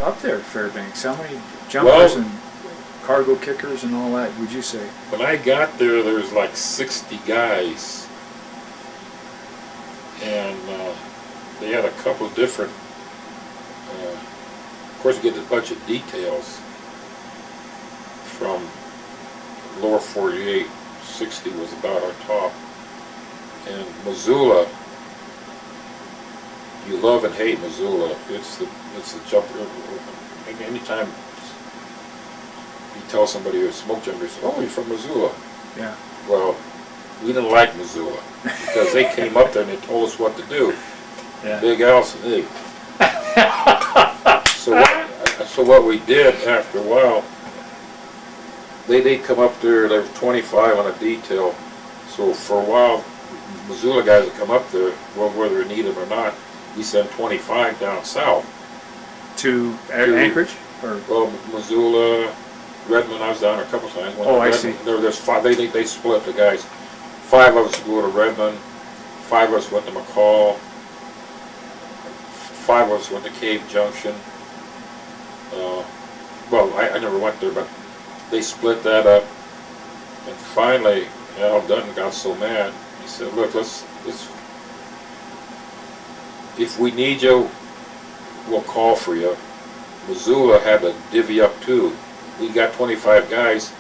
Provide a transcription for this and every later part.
up there at Fairbanks? How many jumpers and cargo kickers and all that would you say? When I got there, there was like 60 guys, and they had a couple of different. Of course, you get a bunch of details from lower 48. 60 was about our top, and Missoula. You love and hate Missoula. It's the jumper. Anytime you tell somebody you're a smoke jumper, say, "Oh, you're from Missoula." Yeah. Well, we didn't like Missoula because they came up there and they told us what to do. Yeah. Big Al's big. So what we did after a while, they'd come up there. There was 25 on a detail. So for a while, Missoula guys would come up there, well, whether they need them or not. We sent 25 down south. To Anchorage? Or? Well, Missoula, Redmond, I was down there a couple times. I see. There's 5, they split the guys. 5 of us go to Redmond, 5 of us went to McCall, 5 of us went to Cave Junction. Well, I never went there, but they split that up. And finally, Al Dutton got so mad, he said, look, let's if we need you, we'll call for you. Missoula had to divvy up too. We got 25 guys.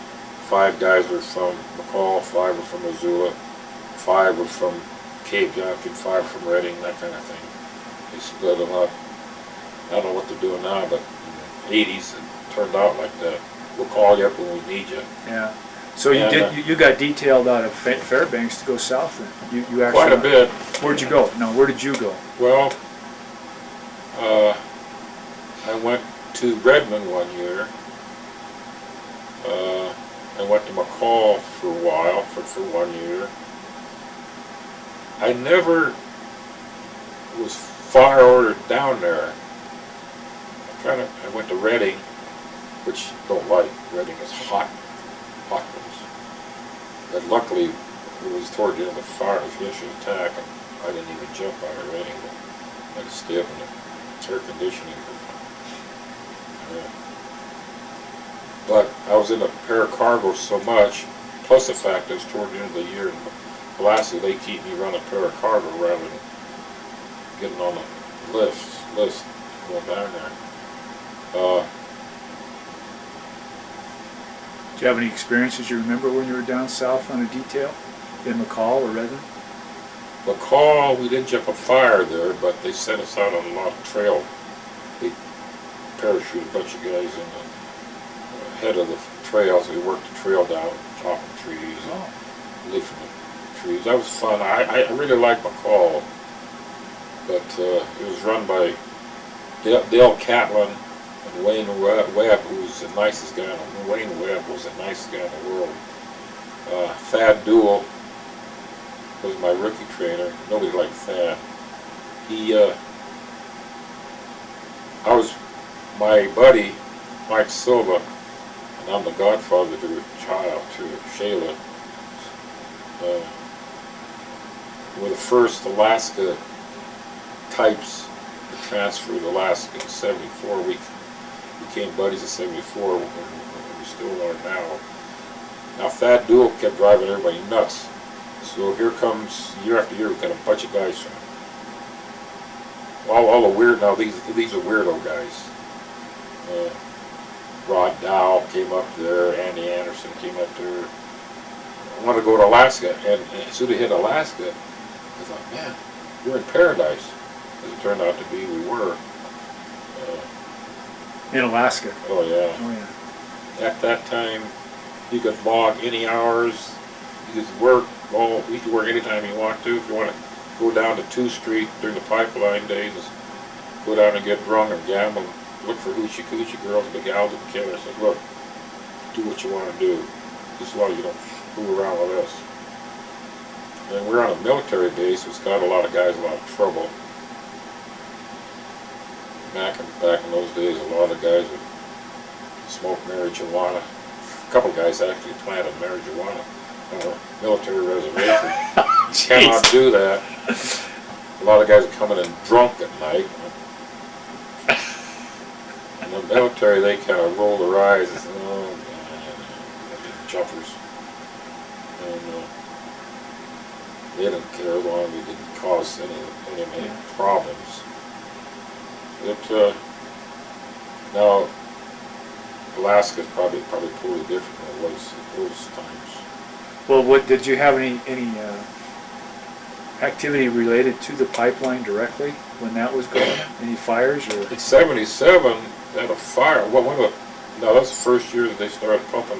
5 guys were from McCall, 5 were from Missoula, 5 were from Cave Junction, 5 from Reading, that kind of thing. They split them up. I don't know what they're doing now, but in the 80s it turned out like that. We'll call you up when we need you. Yeah. So you got detailed out of Fairbanks to go south then? You actually quite a bit. Where'd you go? No, where did you go? Well, I went to Redmond one year. I went to McCall for a while, for 1 year. I never was fire ordered down there. I went to Reading, which I don't like. Reading is hot place. But luckily, it was toward the end of the fire, it was initial attack, and I didn't even jump out of Reading. I had to stay up in the air conditioning. But I was in a pair of cargo so much, plus the fact that it was toward the end of the year in Alaska, they keep me running a pair of cargo rather than getting on the list going down there. Do you have any experiences you remember when you were down south on a detail in McCall or Redmond? McCall, we didn't jump a fire there, but they sent us out on a lot of trail. They parachuted a bunch of guys in the head of the trails. We worked the trail down, chopping trees, leafing the trees. That was fun. I really liked McCall, but it was run by Dale Catlin and Wayne Webb, who was the nicest guy. Wayne Webb was the nicest guy in the world. Thad Duell was my rookie trainer. Nobody liked Thad. My buddy, Mike Silva, and I'm the godfather to a child, to Shayla, were the first Alaska types to transfer to Alaska in '74. We became buddies in '74, and we still are now. Now Thad Duell kept driving everybody nuts. So here comes, year after year, we've got a bunch of guys from all the weird, now these are weirdo guys. Rod Dow came up there, Andy Anderson came up there. I wanted to go to Alaska, and as soon as we hit Alaska, I thought, man, we're in paradise. As it turned out to be, we were. In Alaska? Oh yeah. Oh yeah. At that time, you could log any hours, you could work, you could work anytime you want to. If you want to go down to 2th Street during the pipeline days, just go down and get drunk and gamble, look for hoochie-coochie girls, big gals and killers. I said, look, do what you want to do, just as long as you don't fool around with us. And we're on a military base, it's got a lot of guys, a lot of trouble. Back in those days, a lot of guys would smoke marijuana. A couple guys actually planted marijuana on a military reservation. Cannot do that. A lot of guys are coming in drunk at night. And And the military, they kind of roll their eyes and say, oh, man, jumpers. And they didn't care as long as it didn't cause any problems. It, now, Alaska's probably totally different than it was at those times. Well, what did you have any activity related to the pipeline directly when that was going? Any fires or? In '77, they had a fire. Well, that was the first year that they started pumping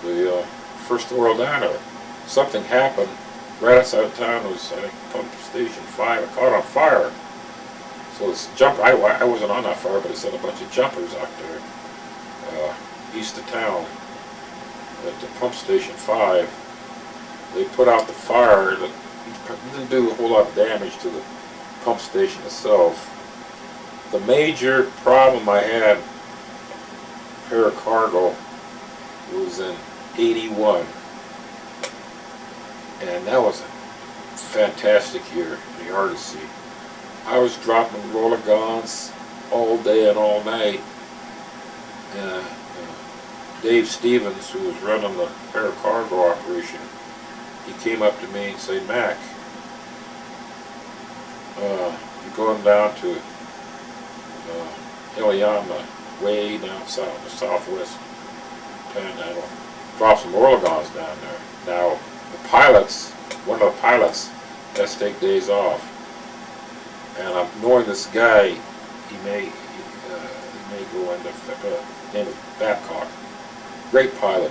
the first oil down there. Something happened right outside of town. Was, I think, pump station 5. It caught on fire. So this jumper, I wasn't on that fire, but they sent a bunch of jumpers out there east of town at the pump station 5. They put out the fire. That didn't do a whole lot of damage to the pump station itself. The major problem I had, paracargo, was in '81, and that was a fantastic year in the Argosy. I was dropping roller guns all day and all night. Dave Stevens, who was running the paracargo operation, he came up to me and said, Mac, you're going down to Iliamna, way down south, the southwest panhandle. Drop some oil guns down there. Now, the pilots, one of the pilots has to take days off. And I'm knowing this guy, he may go into, name is Babcock. Great pilot,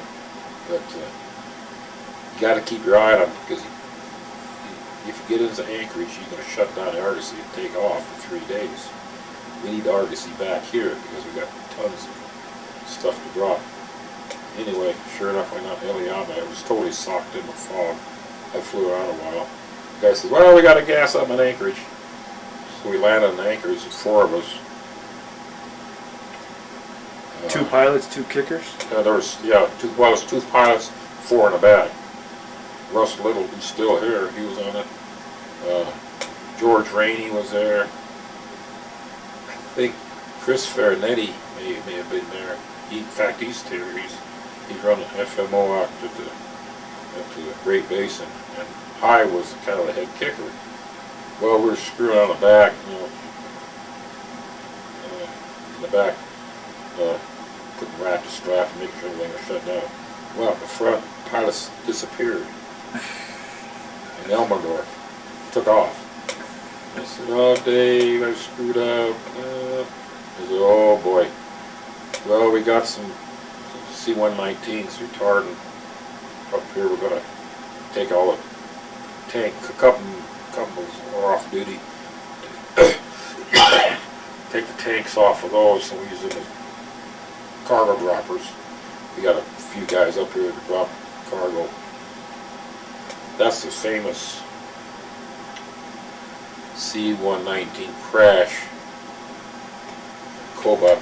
but you got to keep your eye on him, because if you get into Anchorage, you're going to shut down the Argosy and take off for 3 days. We need the Argosy back here because we got tons of stuff to drop. Anyway, sure enough, I went out to Iliamna. It was totally socked in the fog. I flew around a while. The guy says, well, we got to gas up in Anchorage. So we landed in Anchorage, the 4 of us. 2 pilots, 2 kickers? There was, it was 2 pilots, 4 in the back. Russ Little, who's still here, he was on it. George Rainey was there. I think Chris Ferranetti may have been there. In fact, he's here. He's running FMO out to the Great Basin, and High was kind of the head kicker. Well, we were screwing on the back, in the back, putting rat to strap and making sure everything was shut down. Well, the front pilots disappeared, and Elmendorf took off. I said, oh, Dave, I screwed up. I said, oh, boy. Well, we got some C-119s retardant up here. We're going to take all the tank, a couple are off duty. Take the tanks off of those, and we use them as cargo droppers. We got a few guys up here to drop cargo. That's the famous C-119 crash in Kobuk.